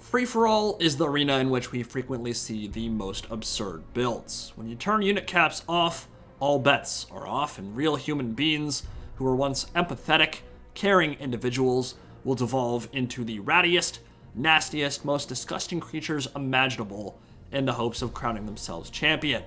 Free-for-all is the arena in which we frequently see the most absurd builds. When you turn unit caps off, all bets are off, and real human beings who were once empathetic, caring individuals will devolve into the rattiest, nastiest, most disgusting creatures imaginable in the hopes of crowning themselves champion.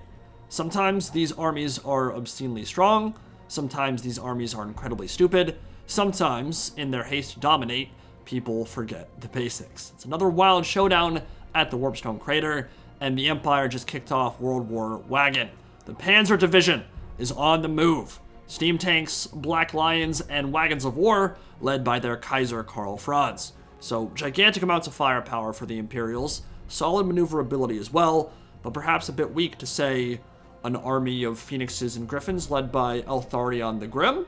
Sometimes these armies are obscenely strong, sometimes these armies are incredibly stupid, sometimes, in their haste to dominate, people forget the basics. It's another wild showdown at the Warpstone Crater, and the Empire just kicked off World War Wagon. The Panzer Division is on the move. Steam tanks, Black Lions, and wagons of war, led by their Kaiser Karl Franz. So, gigantic amounts of firepower for the Imperials, solid maneuverability as well, but perhaps a bit weak to say an army of Phoenixes and Griffins led by Eltharion the Grim.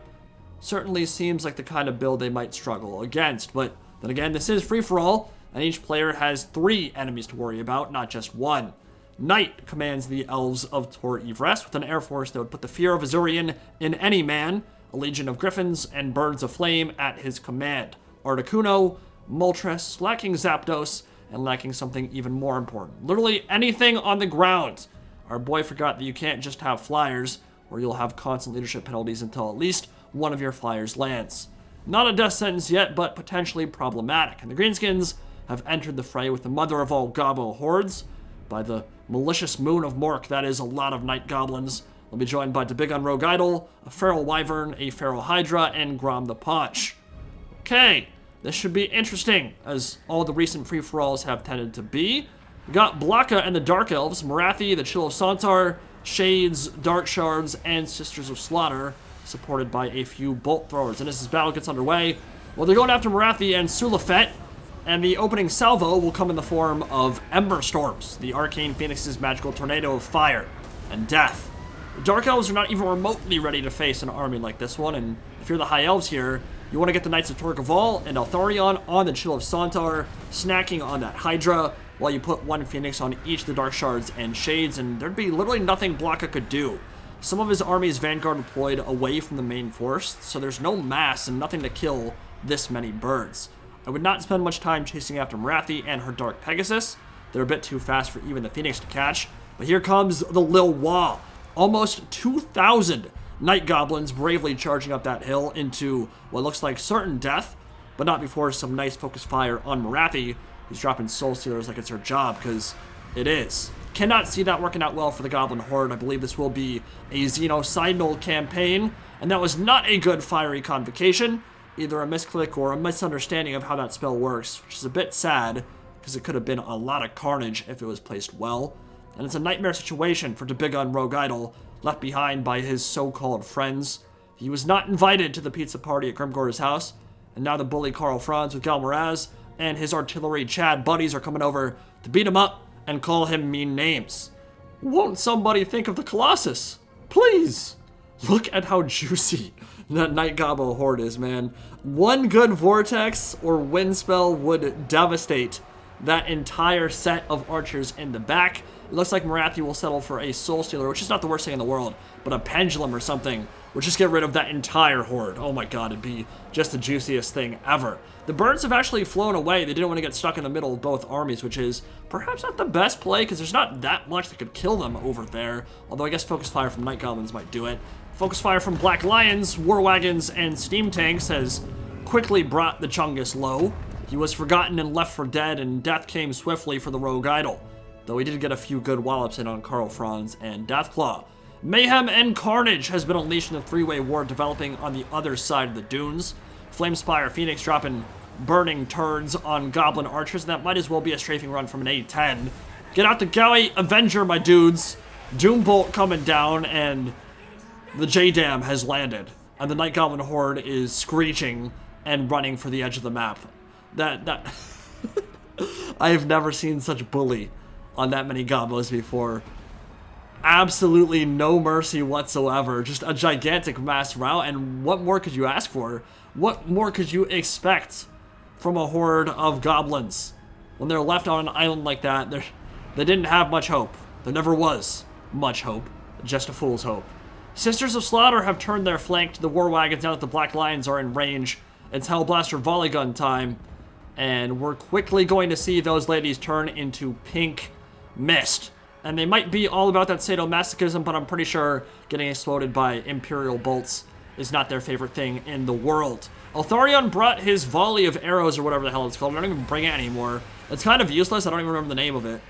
Certainly seems like the kind of build they might struggle against, but then again, this is free-for-all, and each player has 3 enemies to worry about, not just 1. Knight commands the Elves of Tor Gaval with an air force that would put the fear of Azurian in any man, a legion of Griffins and Birds of Flame at his command. Articuno, Moltres, lacking Zapdos, and lacking something even more important. Literally anything on the ground. Our boy forgot that you can't just have flyers, or you'll have constant leadership penalties until at least one of your flyers lands. Not a death sentence yet, but potentially problematic. And the Greenskins have entered the fray with the mother of all Gobbo hordes. By the malicious moon of Mork, that is a lot of Night Goblins. They'll be joined by Debigon Rogue Idol, a Feral Wyvern, a Feral Hydra, and Grom the Paunch. Okay, this should be interesting, as all the recent free-for-alls have tended to be. We got Blaka and the Dark Elves, Morathi, the Chill of Sontar, Shades, Dark Shards, and Sisters of Slaughter, supported by a few bolt throwers. And as this battle gets underway, well, they're going after Morathi and Sulafet, and the opening salvo will come in the form of Ember Storms, the Arcane Phoenix's magical tornado of fire and death. The Dark Elves are not even remotely ready to face an army like this one, and if you're the High Elves here, you want to get the Knights of Tor Gaval and Eltharion on the Chill of Sontar, snacking on that Hydra, while you put 1 Phoenix on each of the Dark Shards and Shades, and there'd be literally nothing Blaka could do. Some of his army's vanguard deployed away from the main force, so there's no mass and nothing to kill this many birds. I would not spend much time chasing after Morathi and her Dark Pegasus. They're a bit too fast for even the Phoenix to catch. But here comes the Lil Wah. Almost 2,000 Night Goblins bravely charging up that hill into what looks like certain death, but not before some nice focused fire on Morathi, who's dropping Soul Stealers like it's her job, because it is. Cannot see that working out well for the Goblin Horde. I believe this will be a Xenocidal campaign, and that was not a good fiery convocation, either a misclick or a misunderstanding of how that spell works, which is a bit sad, because it could have been a lot of carnage if it was placed well. And it's a nightmare situation for Debigon Rogue Idol, left behind by his so-called friends. He was not invited to the pizza party at Grimgor's house, and now the bully Karl Franz with Galmaraz and his artillery Chad buddies are coming over to beat him up and call him mean names. Won't somebody think of the Colossus? Please! Look at how juicy that Night Gobbo Horde is, man. One good Vortex or Wind spell would devastate that entire set of archers in the back. It looks like Morathi will settle for a Soul Stealer, which is not the worst thing in the world, but a Pendulum or something would just get rid of that entire horde. Oh my god, it'd be just the juiciest thing ever. The birds have actually flown away. They didn't want to get stuck in the middle of both armies, which is perhaps not the best play, because there's not that much that could kill them over there. Although I guess Focus Fire from Night Goblins might do it. Focus Fire from Black Lions, War Wagons, and Steam Tanks has quickly brought the Chungus low. He was forgotten and left for dead, and death came swiftly for the Rogue Idol, though he did get a few good wallops in on Karl Franz and Deathclaw. Mayhem and carnage has been unleashed in the 3-way war developing on the other side of the dunes. Flamespire Phoenix dropping burning turds on Goblin Archers, and that might as well be a strafing run from an A-10. Get out the Gowie Avenger, my dudes. Doombolt coming down, and the J-Dam has landed. And the Night Goblin Horde is screeching and running for the edge of the map. That I have never seen such bully on that many Gobbos before. Absolutely no mercy whatsoever. Just a gigantic mass rout, and what more could you ask for? What more could you expect from a horde of goblins? When they're left on an island like that, they didn't have much hope. There never was much hope. Just a fool's hope. Sisters of Slaughter have turned their flank to the War Wagons now that the Black Lions are in range. It's Hellblaster volley gun time. And we're quickly going to see those ladies turn into pink mist. And they might be all about that sadomasochism, but I'm pretty sure getting exploded by Imperial bolts is not their favorite thing in the world. Eltharion brought his volley of arrows, or whatever the hell it's called. I don't even bring it anymore. It's kind of useless. I don't even remember the name of it.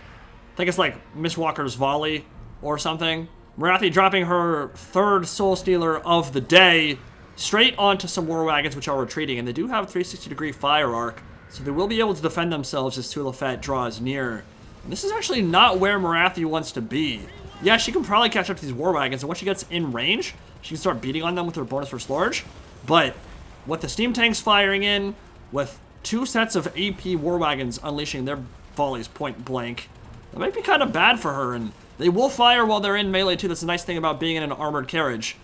I think it's like Miss Walker's volley or something. Morathi dropping her third Soul Stealer of the day straight onto some war wagons, which are retreating. And they do have 360-degree fire arc, so they will be able to defend themselves as Tulafet draws near. And this is actually not where Morathi wants to be. Yeah, she can probably catch up to these war wagons, and once she gets in range, she can start beating on them with her bonus for Slurge. But with the steam tanks firing in, with 2 sets of AP war wagons unleashing their volleys point blank, that might be kind of bad for her, and they will fire while they're in melee too. That's the nice thing about being in an armored carriage.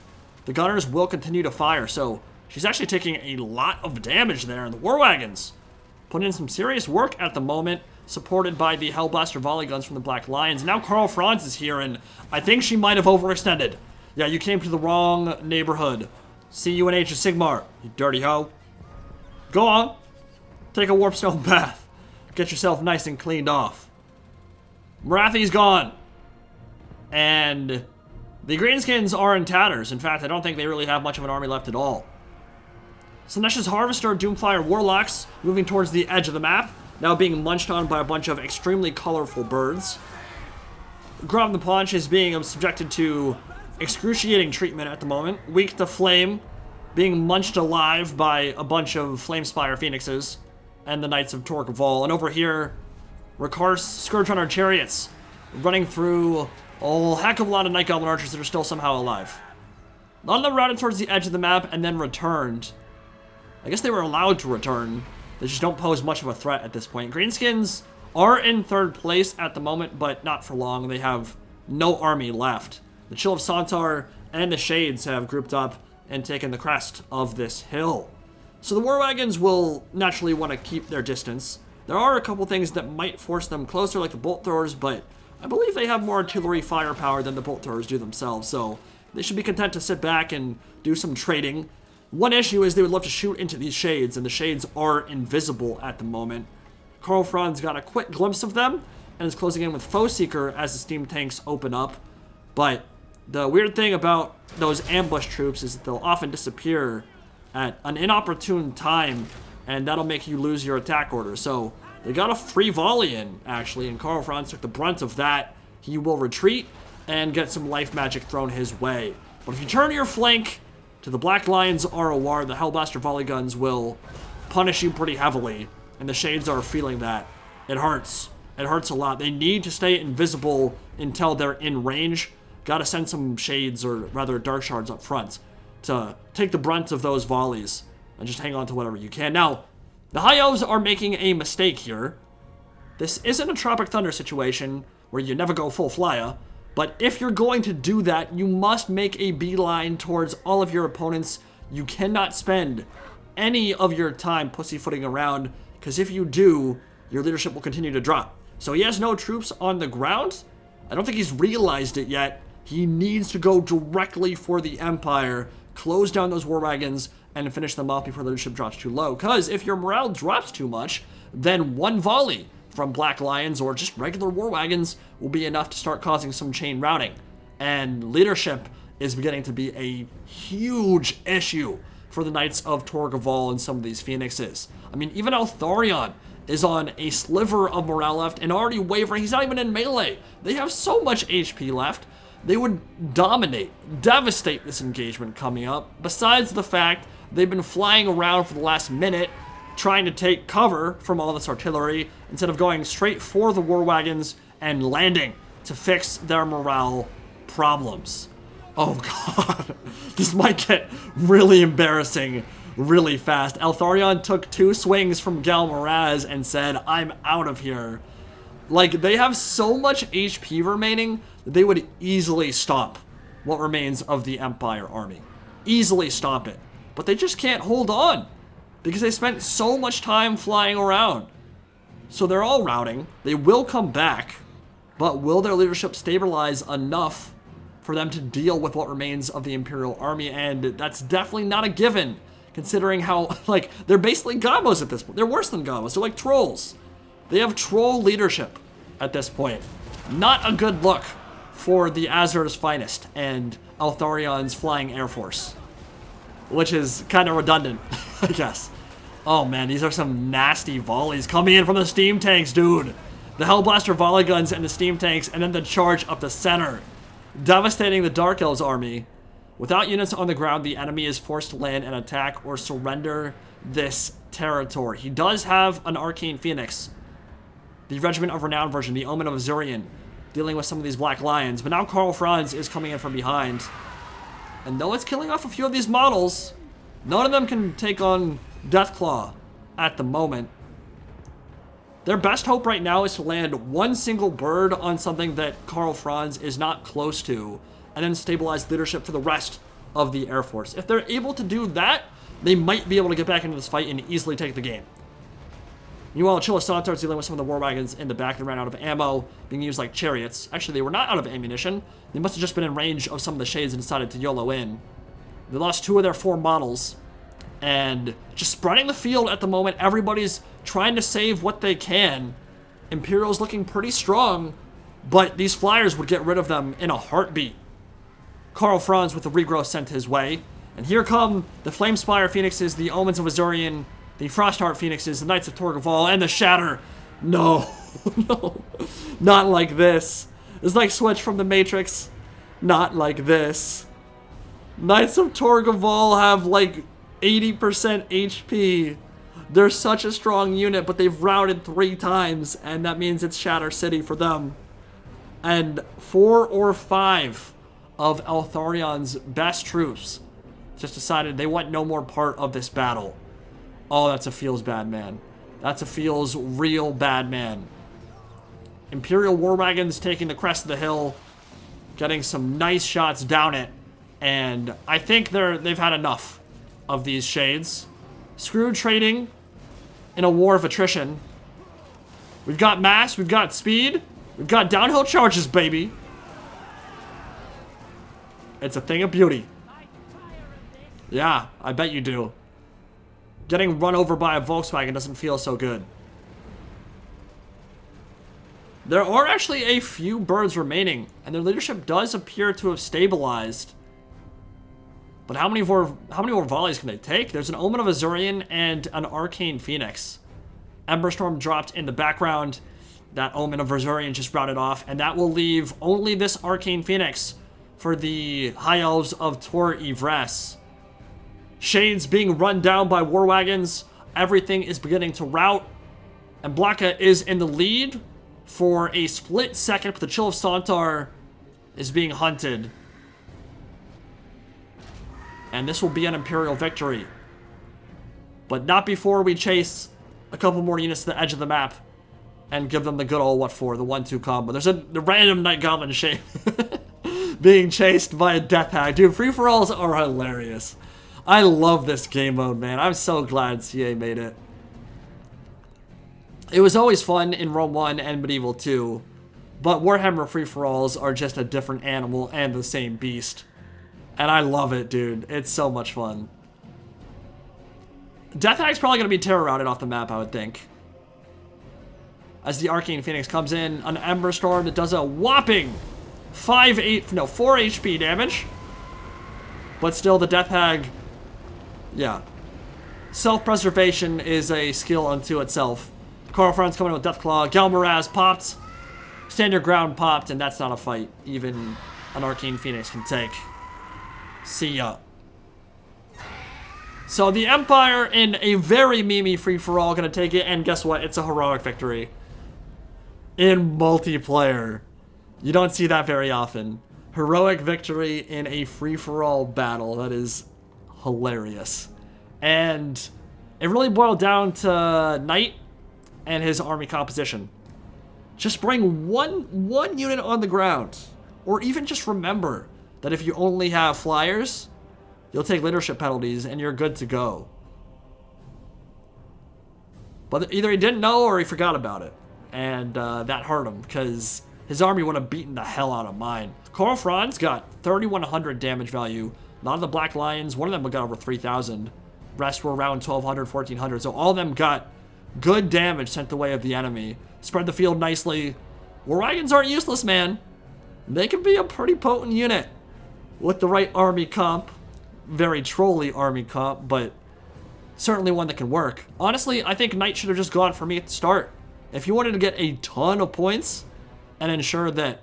The gunners will continue to fire, so she's actually taking a lot of damage there, and the war wagons putting in some serious work at the moment, supported by the Hellblaster volley guns from the Black Lions. Now Karl Franz is here, and I think she might have overextended. Yeah, you came to the wrong neighborhood. See you in Age of Sigmar, you dirty hoe. Go on, take a warpstone bath. Get yourself nice and cleaned off. Morathi's gone. And the Greenskins are in tatters. In fact, I don't think they really have much of an army left at all. Sinesh's Harvester Doomfire Warlocks moving towards the edge of the map, now being munched on by a bunch of extremely colorful birds. Grom the Paunch is being subjected to excruciating treatment at the moment. Weak to Flame, being munched alive by a bunch of Flamespire Phoenixes and the Knights of Tor Gaval. And over here, Rakar's Scourge Runner Chariots running through a heck of a lot of Night Goblin Archers that are still somehow alive. A lot of them routed towards the edge of the map and then returned. I guess they were allowed to return. They just don't pose much of a threat at this point. Greenskins are in third place at the moment, but not for long. They have no army left. The Chill of Sontar and the Shades have grouped up and taken the crest of this hill. So the war wagons will naturally want to keep their distance. There are a couple things that might force them closer, like the bolt throwers, but I believe they have more artillery firepower than the bolt throwers do themselves, so they should be content to sit back and do some trading. One issue is they would love to shoot into these Shades, and the Shades are invisible at the moment. Karl Franz got a quick glimpse of them, and is closing in with Foe Seeker as the steam tanks open up. But the weird thing about those ambush troops is that they'll often disappear at an inopportune time, and that'll make you lose your attack order. So they got a free volley in, actually, and Karl Franz took the brunt of that. He will retreat and get some life magic thrown his way. But if you turn your flank to the Black Lions ROR, the Hellblaster volley guns will punish you pretty heavily, and the Shades are feeling that. It hurts. It hurts a lot. They need to stay invisible until they're in range. Gotta send some Shades, or rather Dark Shards up front, to take the brunt of those volleys and just hang on to whatever you can. Now, the High Elves are making a mistake here. This isn't a Tropic Thunder situation where you never go full flyer, but if you're going to do that, you must make a beeline towards all of your opponents. You cannot spend any of your time pussyfooting around, because if you do, your leadership will continue to drop. So he has no troops on the ground. I don't think he's realized it yet. He needs to go directly for the Empire, close down those war wagons, and finish them off before leadership drops too low. Because if your morale drops too much, then one volley from Black Lions or just regular war wagons will be enough to start causing some chain routing. And leadership is beginning to be a huge issue for the Knights of Tor Gaval and some of these Phoenixes. I mean, even Eltharion is on a sliver of morale left and already wavering. He's not even in melee. They have so much HP left. They would dominate, devastate this engagement coming up, besides the fact they've been flying around for the last minute trying to take cover from all this artillery instead of going straight for the war wagons and landing to fix their morale problems. Oh god, this might get really embarrassing really fast. Eltharion took 2 swings from Gal Moraz and said, I'm out of here. Like, they have so much HP remaining that they would easily stomp what remains of the Empire army. Easily stomp it. But they just can't hold on because they spent so much time flying around. So they're all routing. They will come back, but will their leadership stabilize enough for them to deal with what remains of the Imperial army? And that's definitely not a given, considering how, like, they're basically gobos at this point. They're worse than gobos. They're like trolls. They have troll leadership at this point. Not a good look for the Azur's finest and Eltharion's flying air force, which is kind of redundant, I guess. Oh man, these are some nasty volleys coming in from the steam tanks, dude. The Hellblaster volley guns and the steam tanks, and then the charge up the center, devastating the Dark Elves army. Without units on the ground, the enemy is forced to land and attack or surrender this territory. He does have an Arcane Phoenix, the Regiment of Renown version, the Omen of Azurian, dealing with some of these Black Lions. But now Karl Franz is coming in from behind. And though it's killing off a few of these models, none of them can take on Deathclaw at the moment. Their best hope right now is to land one single bird on something that Karl Franz is not close to, and then stabilize leadership for the rest of the Air Force. If they're able to do that, they might be able to get back into this fight and easily take the game. Meanwhile, Chilla Sontar is dealing with some of the war wagons in the back that ran out of ammo, being used like chariots. Actually, they were not out of ammunition. They must have just been in range of some of the shades and decided to YOLO in. They lost 2 of their 4 models, and just spreading the field at the moment. Everybody's trying to save what they can. Imperial's looking pretty strong, but these flyers would get rid of them in a heartbeat. Karl Franz with the regrowth sent his way. And here come the Flamespire Phoenixes, the Omens of Azurian, the Frostheart Phoenixes, the Knights of Tor Gaval, and the Shatter. No, no, not like this. It's like Switch from the Matrix. Not like this. Knights of Tor Gaval have like 80% HP. They're such a strong unit, but they've routed 3 times, and that means it's Shatter City for them. And 4 or 5 of Eltharion's best troops just decided they want no more part of this battle. Oh, that's a feels bad man. That's a feels real bad man. Imperial war wagons taking the crest of the hill, getting some nice shots down it, and I think they've had enough of these shades. Screw trading in a war of attrition. We've got mass, we've got speed, we've got downhill charges, baby. It's a thing of beauty. Yeah, I bet you do. Getting run over by a Volkswagen doesn't feel so good. There are actually a few birds remaining, and their leadership does appear to have stabilized. But how many more volleys can they take? There's an Omen of Azurian and an Arcane Phoenix. Emberstorm dropped in the background. That Omen of Azurian just routed off, and that will leave only this Arcane Phoenix for the High Elves of Tor Ivres. Shades being run down by war wagons. Everything is beginning to rout. And Blaka is in the lead for a split second, but the Chill of Sontar is being hunted. And this will be an Imperial victory. But not before we chase a couple more units to the edge of the map and give them the good old what for, the 1-2 combo. There's the random Night Goblin shape being chased by a Death Hag. Dude, free-for-alls are hilarious. I love this game mode, man. I'm so glad CA made it. It was always fun in Rome 1 and Medieval 2, but Warhammer free-for-alls are just a different animal and the same beast. And I love it, dude. It's so much fun. Death Hag's probably going to be terror routed off the map, I would think. As the Arcane Phoenix comes in, an Ember Storm that does a whopping 4 HP damage. But still, the Death Hag, yeah. Self-preservation is a skill unto itself. Karl Franz coming in with Deathclaw. Galmaraz popped. Stand your ground popped, and that's not a fight even an Arcane Phoenix can take. See ya. So the Empire in a very memey free-for-all gonna take it, and guess what? It's a heroic victory. In multiplayer. You don't see that very often. Heroic victory in a free-for-all battle. That is hilarious. And it really boiled down to Knight and his army composition. Just bring one unit on the ground. Or even just remember that if you only have flyers, you'll take leadership penalties and you're good to go. But either he didn't know or he forgot about it. And that hurt him because his army would have beaten the hell out of mine. Karl Franz got 3,100 damage value. A lot of the Black Lions, one of them got over 3,000. Rest were around 1200, 1400. So all of them got good damage sent the way of the enemy. Spread the field nicely. War wagons aren't useless, man. They can be a pretty potent unit with the right army comp. Very trolly army comp, but certainly one that can work. Honestly, I think Knight should have just gone for me at the start. If you wanted to get a ton of points and ensure that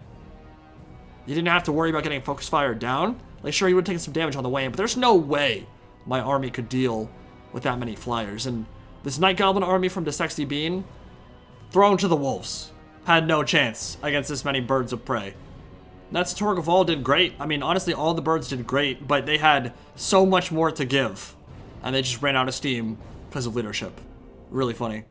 you didn't have to worry about getting focus fire down, like sure, you would take some damage on the way in, but there's no way my army could deal with that many flyers. And this Night Goblin army from the Sexy Bean, thrown to the wolves. Had no chance against this many birds of prey. Knights of Tor Gaval did great. I mean, honestly, all the birds did great, but they had so much more to give. And they just ran out of steam because of leadership. Really funny.